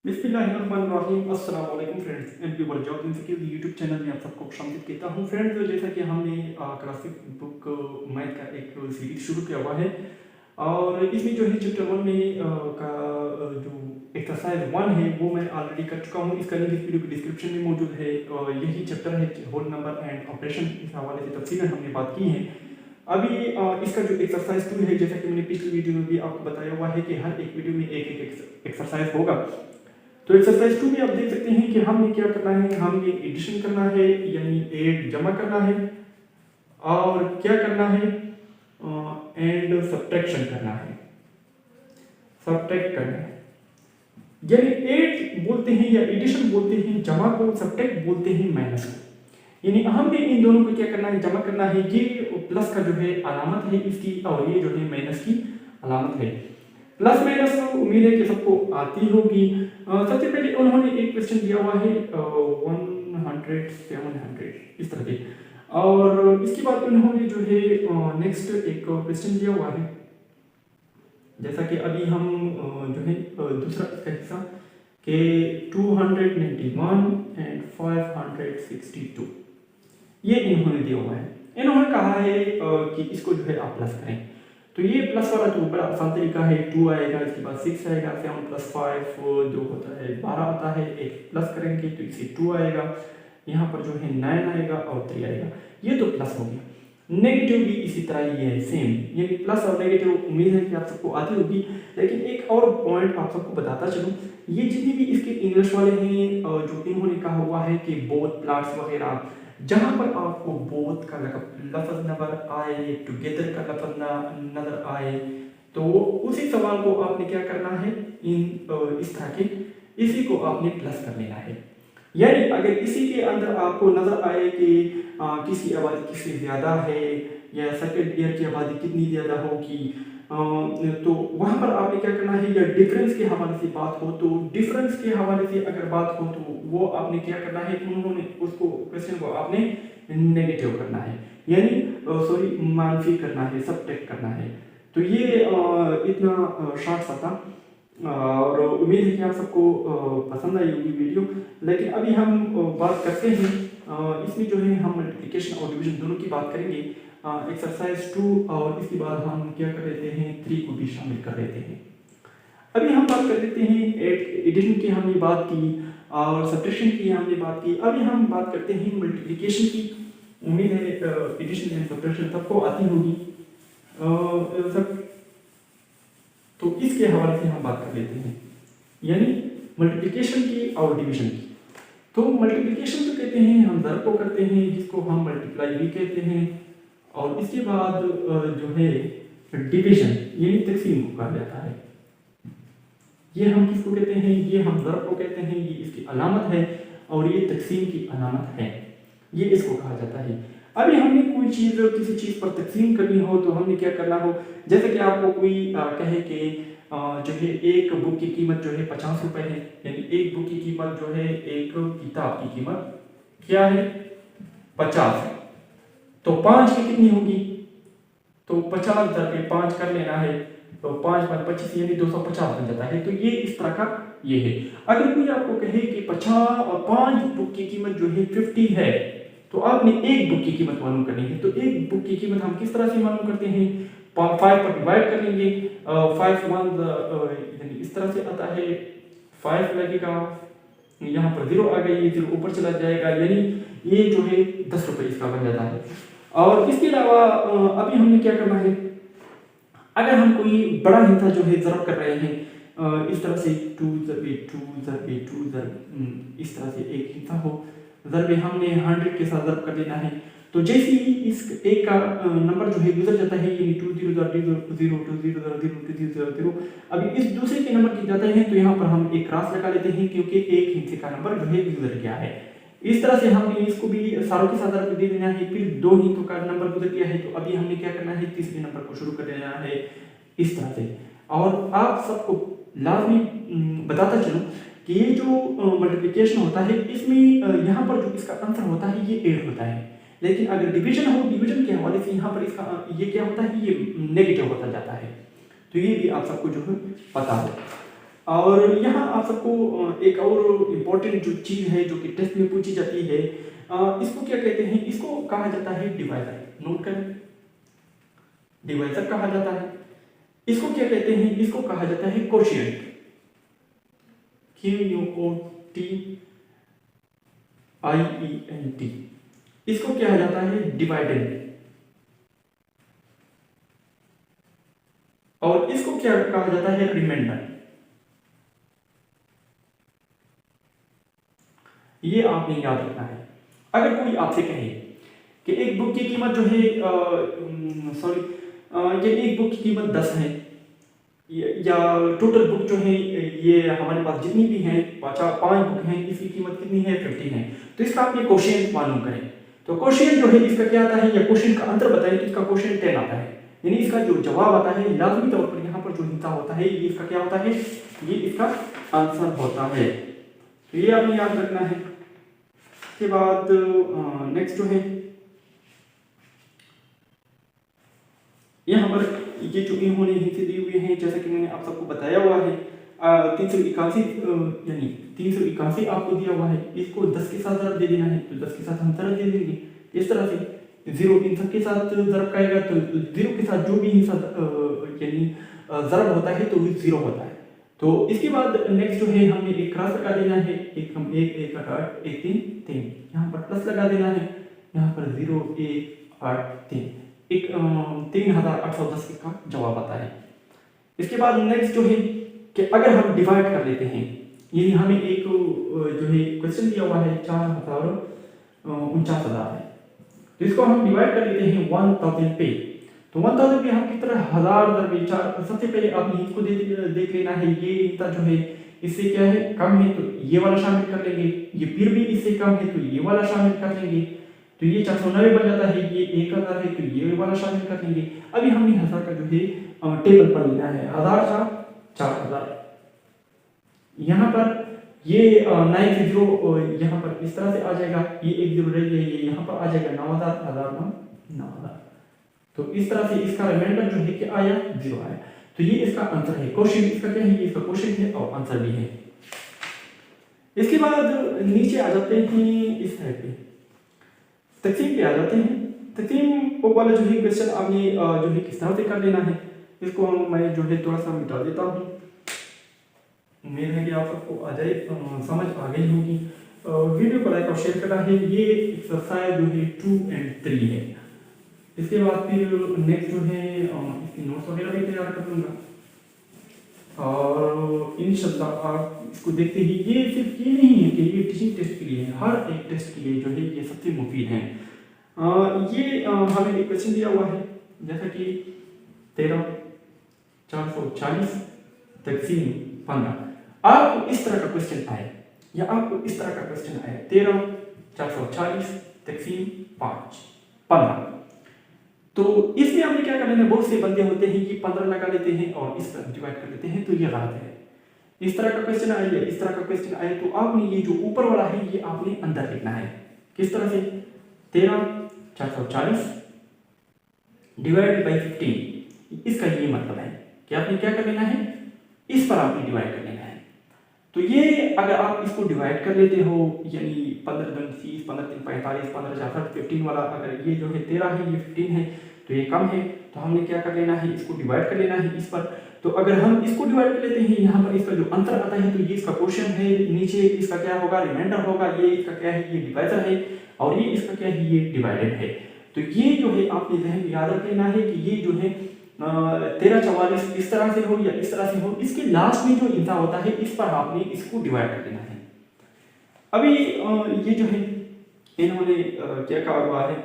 बिस्मिल्लाहिर्रहमानिर्रहीम। अस्सलाम वालेकुम friends, MP world job institute YouTube channel में आप सबको खुशामदीद कहता हूँ। फ्रेंड्स, जैसा कि हमने क्लासिक बुक मैथ का एक सीरीज शुरू किया हुआ है और इसमें जो है चैप्टर 1 में जो एक्सरसाइज 1 है वो मैं ऑलरेडी कर चुका हूँ। इसका लिंक इस वीडियो की डिस्क्रिप्शन में मौजूद है और यही चैप्टर है होल नंबर एंड ऑपरेशन। इस हवाले से तफसीलन हमने बात की है। अभी इसका जो एक्सरसाइज 2 है, जैसा कि मैंने पिछली वीडियो में भी आपको बताया हुआ है कि हर एक वीडियो में एक एक एक्सरसाइज होगा। तो एक्सरसाइज 2 में आप देख सकते हैं कि हमने क्या करना है, हमने एडिशन करना है यानी 8 जमा करना है और क्या करना है एंड सब्ट्रैक्शन करना है, सब्ट्रैक्ट करना है। यानी 8 बोलते हैं या एडिशन बोलते हैं जमा को, सब्ट्रैक्ट बोलते हैं माइनस को। यानी हमने इन दोनों को क्या करना है, जमा करना है। ये प्लस का जो है अलामत है इसकी और ये जो है माइनस की अलामत है। प्लस माइनस उम्मीद है कि सबको आती होगी। सबसे पहले उन्होंने एक क्वेश्चन दिया हुआ है 100 700 इस तरह के, और इसके बाद उन्होंने जो है नेक्स्ट एक क्वेश्चन दिया हुआ है, जैसा कि अभी हम जो है दूसरा इसका हिस्सा के 291 एंड 562 ये इन्होंने दिया हुआ है। इन्होंने कहा है कि इसको जो है आप प्लस करें। तो ये प्लस वाला जो बड़ा आसान तरीका है, 2 आएगा, इसके बाद 6 आएगा, 7 + 5 जो होता है 12 आता है। एक प्लस करेंगे तो इससे 2 आएगा, यहाँ पर जो है 9 आएगा और 3 आएगा। ये तो प्लस हो गया। नेगेटिव भी इसी तरह ही है, सेम। यानी प्लस और नेगेटिव उम्मीद है कि आप सबको आती होगी। लेकिन एक और पॉइंट आप सबको बताता चलूँ, ये जितने भी इसके इंग्लिश वाले हैं जो इन्होंने कहा हुआ है कि बोथ प्लॉट्स वगैरह, जहां पर आपको बोथ का लफ्ज नजर आए, टुगेदर का लफ्ज नजर आए, तो उसी सवाल को आपने क्या करना है, इन इस तरह के इसी को आपने प्लस कर लेना है। यानी अगर इसी के अंदर आपको नजर आए कि किसी आबादी किससे ज्यादा है या सेकंड ईयर की आबादी कितनी ज्यादा होगी, तो वहां पर आपने क्या करना है, या डिफरेंस के हवाले से बात हो तो डिफरेंस के हवाले से अगर बात हो तो वो आपने क्या करना है, उन्होंने उसको क्वेश्चन को आपने नेगेटिव करना है, यानी सॉरी मानफी करना है, सब्ट्रैक्ट करना है। तो ये इतना शॉर्ट सा था और उम्मीद है कि आप सबको पसंद आई होगी वीडियो। लेकिन अभी हम बात करते हैं इसमें जो है हम मल्टीप्लिकेशन और डिवीजन दोनों की बात करेंगे। एक्सरसाइज 2 और इसके बाद हम क्या कर लेते हैं, 3 को भी शामिल कर लेते हैं। अभी हम बात कर लेते हैं एडिशन की, हमने बात की और सब्ट्रैक्शन की हमने बात की। अभी हम बात करते हैं मल्टीप्लिकेशन की। उम्मीद है एडिशन एंड सब्ट्रैक्शन सबको आती होगी सब। तो इसके हवाले से हम बात कर लेते हैं, यानी मल्टीप्लिकेशन की और डिवीजन की। तो मल्टीप्लिकेशन जो कहते हैं हम ज़र को करते हैं, जिसको हम मल्टीप्लाई भी कहते हैं, और इसके बाद जो है डिवीजन यानी तकसीम को कहा जाता है। ये हम किसको कहते हैं, ये हम ज़र को कहते हैं, ये इसकी अलामत है और ये तकसीम की अलामत है, ये इसको कहा जाता है। अभी हमने कोई चीज़ किसी चीज़ पर तकसीम करनी हो तो हमने क्या करना हो, जैसे कि आपको कोई कहे कि जो है एक बुक की कीमत जो है 50 रुपए है, यानी एक बुक की कीमत जो है, एक किताब की कीमत क्या है 50 है, तो 5 की कितनी होगी, तो 50 × 5 कर लेना है, तो 5 × 25 यानी 250 बन जाता है। तो ये इस तरह का ये है। अगर कोई आपको कहे कि 50 और 5 बुक की कीमत जो है 50 है, तो आपने एक बुक की कीमत मालूम करनी है। तो एक बुक की कीमत हम किस तरह से मालूम करते हैं, 5 पर डिवाइड कर लेंगे, 5 1 यानी इस तरह से आता है, 5 लगेगा, यहाँ पर 0 आ गई, 0 ऊपर चला जाएगा, यानी ये जो है 10 रुपये इसका बन जाता है। और इसके अलावा अभी हमने क्या करना है, अगर हम कोई बड़ा हिस्सा जो है ज़रब कर रहे हैं इस तरह से 2 × 2 इस तरह से एक हिस्सा हो, ज़रब हमने 100 के साथ ज़रब कर लेना है। तो जैसे ही इस एक का नंबर जो है गुजर जाता है, यानी 2 0 0 0 2 0 0 2 0 0, अभी इस दूसरे के नंबर की जाते हैं तो यहाँ पर हम एक क्रॉस लगा लेते हैं, क्योंकि एक हिस्से का नंबर जो है गुजर गया है। इस तरह से हमने इसको भी सारों के साथ ज़रब दे देना है। फिर 2 हिस्सों का नंबर गुजर गया है, तो अभी हमने क्या करना है, तीसरे नंबर को शुरू कर देना है इस तरह से। और आप सबको लाजमी बताता चलूँ कि ये जो मल्टीप्लिकेशन होता है इसमें यहाँ पर जो इसका आंसर होता है ये 8 होता है, लेकिन अगर डिवीजन हो, डिवीजन के हवाले से यहाँ पर इसका ये क्या होता है, ये नेगेटिव होता जाता है। तो ये भी आप सबको जो है पता हो। और यहाँ आप सबको एक और इम्पोर्टेंट जो चीज़ है जो कि टेस्ट में पूछी जाती है, इसको क्या कहते हैं, इसको कहा जाता है डिवाइजर। नोट करें, डिवाइजर कहा जाता है। इसको क्या कहते हैं, इसको कहा जाता है कोशिएंट, QUOTIENT। इसको क्या कहा जाता है डिवाइडेंड, और इसको क्या कहा जाता है रिमाइंडर। ये आपने याद रखना है। अगर कोई आपसे कहे कि एक बुक की कीमत जो है ये एक बुक की कीमत 10 है, या टोटल बुक जो है ये हमारे पास जितनी भी हैं 5 बुक हैं, इसकी कीमत कितनी है 50 है, तो इसका आप ये क्वेश्चन मालूम करें। तो क्वेश्चन जो है इसका क्या आता है, या क्वेश्चन का आंसर बताएं तो इसका क्वेश्चन 10 आता है, यानी इसका जो जवाब आता है लाजमी तौर पर यहाँ पर जो हिस्सा होता है ये इसका क्या होता है, ये इसका आंसर होता है। तो ये आपने याद रखना है। इसके बाद नेक्स्ट जो है यहाँ पर ये जो इन्होंने हिस्से दिए हुए हैं, जैसा कि मैंने आप सबको बताया हुआ है 381 यानी 381 आपको दिया हुआ है, इसको 10 के साथ ज़रब दे देना है, तो 10 के साथ हम ज़रब दे देंगे। इस तरह से 0 इन सब के साथ ज़रब करेगा तो 0 के साथ जो भी हिस्सा यानी ज़रब होता है तो 0 होता है। तो इसके बाद नेक्स्ट जो है हमें एक क्रॉस लगा देना है, एक हम एक 8 1 3 3 यहाँ पर प्लस लगा देना है, यहाँ पर 0 1 8 3 एक 3810 का जवाब आता है। इसके बाद नेक्स्ट जो है कि अगर हम डिवाइड कर लेते हैं, ये हमें एक जो है क्वेश्चन दिया हुआ है 4,49,000 है, तो इसको हम डिवाइड कर लेते हैं 1000 पे। तो 1000 पे हम किस तरह 1000 दर 4, सबसे पहले आपने इसको देख लेना है, ये इतना जो है इससे क्या है कम है तो ये वाला शामिल कर लेंगे, ये फिर भी इससे कम है तो ये वाला शामिल कर लेंगे, तो ये 490 बन जाता है, ये 1000 है तो ये वाला शामिल कर लेंगे। अभी हमने 1000 का जो है टेबल पर लेना है, 1000 का 4000, यहाँ पर ये 90 यहाँ पर इस तरह से आ जाएगा, ये एक 0 रह गया, ये यहाँ पर आ जाएगा 9000 9000। तो इस तरह से इसका रिमाइंडर जो है कि आया 0 आया, तो ये इसका आंसर है। क्वेश्चन इसका क्या है, ये इसका क्वेश्चन है और आंसर भी है। इसके बाद नीचे आ जाते हैं इस साइड पे, तकसीम पे आ जाते हैं। तकसीम वाला जो है क्वेश्चन आपने जो है किस तरह से कर लेना है, इसको मैं जो है थोड़ा सा मिटा देता हूँ, उम्मीद है कि आप सबको आ जाए, समझ आ गई होगी। वीडियो को लाइक और शेयर करना है। ये एक्सरसाइज जो है 2 और 3 है। इसके बाद फिर नेक्स्ट जो है इसकी नोट्स वगैरह भी तैयार कर लूँगा, और इंशाल्लाह आप इसको देखते ही, ये सिर्फ ये नहीं है कि ये टीचिंग टेस्ट के लिए है, हर एक टेस्ट के लिए जो है ये सबसे मुफीद है। ये हमें एक क्वेश्चन दिया हुआ है, जैसा कि 13,440 तकसीम 15। आपको इस तरह का क्वेश्चन आए, या आपको इस तरह का क्वेश्चन आए 13,440 तकसीम 15, तो इसमें हमने क्या कर लेना है, बहुत से बंदे होते हैं कि 15 लगा लेते हैं और इस तरह डिवाइड कर लेते हैं, तो ये गलत है। इस तरह का क्वेश्चन आए या इस तरह का क्वेश्चन आए तो आपने ये जो ऊपर वाला है ये आपने अंदर लिखना है। किस तरह से 13,440 डिवाइडेड बाई 15, इसका ये मतलब है कि आपने क्या कर लेना है, इस पर आपने डिवाइड कर लेना है। तो ये अगर आप इसको डिवाइड कर लेते हो, यानी 15 दूनी 30, 15 3 45, 15 4 60, 15 वाला, अगर ये जो है 13 है, ये 15 है, तो ये कम है, तो हमने क्या कर लेना है, इसको डिवाइड कर लेना है इस पर। तो अगर हम इसको डिवाइड कर लेते हैं, यहाँ पर इसका जो आंसर आता है, तो ये इसका क्वेश्चन है, नीचे इसका क्या होगा, रिमाइंडर होगा, ये इसका क्या है, ये डिवाइजर है, और ये इसका क्या है, ये डिवाइडेड है। तो ये जो है आपने जहन में याद रख लेना है कि ये जो है 1344 इस तरह से हो या इस तरह से हो, इसके लास्ट में जो इंसा होता है इस पर आपने इसको डिवाइड कर देना है। अभी ये जो है इन्होंने क्या कहा हुआ है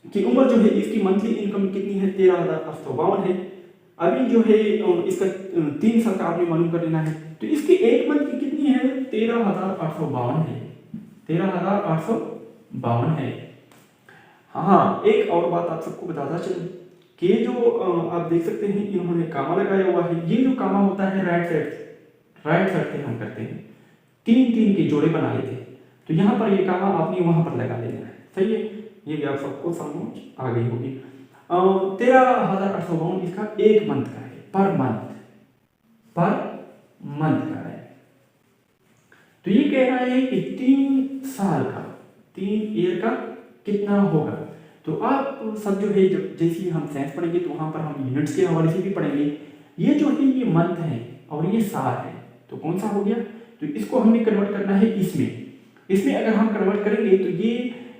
कि उम्र जो है इसकी मंथली इनकम कितनी है, 13,852 है। अभी जो है इसका 3 साल का आपने मालूम कर लेना है, तो इसकी एक मंथ की कितनी है, 13,852 है, 13,852 है। हाँ, एक और बात आप सबको बताता चलूं कि जो आप देख सकते हैं इन्होंने कामा लगाया हुआ है, ये जो कामा होता है राइट साइड से हम करते हैं, 3 के जोड़े बना लेते हैं, तो यहाँ पर ये कामा आपने वहां पर लगा लेना है। सही है, ये भी आप सबको समझ आ गई होगी। 13,852 इसका एक मंथ का है, पर मंथ पर मंथ का है। तो ये कह रहा है कि 3 साल का, 3 ईयर का कितना होगा। तो आप सब जो है जब जैसे हम साइंस पढ़ेंगे तो वहाँ पर हम यूनिट्स के हवाले से भी पढ़ेंगे। ये जो है ये मंथ है और ये साल है, तो कौन सा हो गया, तो इसको हमें कन्वर्ट करना है इसमें अगर हम कन्वर्ट करेंगे तो ये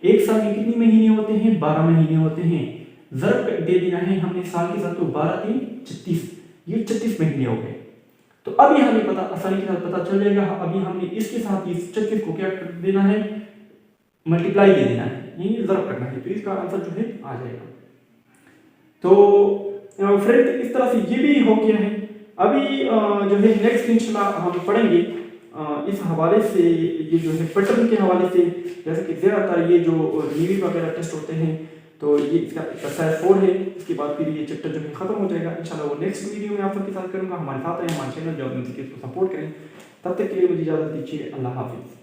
एक साल में कितने महीने होते हैं, 12 महीने होते हैं। ज़रूर दे देना है हमने साल के साथ, तो 12 3 36, ये 36 महीने हो गए। तो अभी हमें पता आसानी के साथ पता चल जाएगा। अभी हमने इसके साथ इस 36 को क्या कर देना है, मल्टीप्लाई दे देना है, ये ज़रूर करना है, तो इसका आंसर जो है आ जाएगा। तो फ्रेंड इस तरह से ये भी हो गया है। अभी जो है नेक्स्ट इंशाल्लाह हम पढ़ेंगे इस हवाले से, ये जो है पैटर्न के हवाले से, जैसे कि ज़्यादातर ये जो नीवी वगैरह टेस्ट होते हैं, तो ये इसका एक्सरसाइज 4 है। इसके बाद फिर ये चैप्टर जो है खत्म हो जाएगा इंशाल्लाह। वो नेक्स्ट वीडियो में आप सबके साथ करूँगा। हमारे साथ रहें, हमारे चैनल जो को सपोर्ट करें। तब तक के लिए मुझे इजाज़त दीजिए। अल्लाह हाफिज़।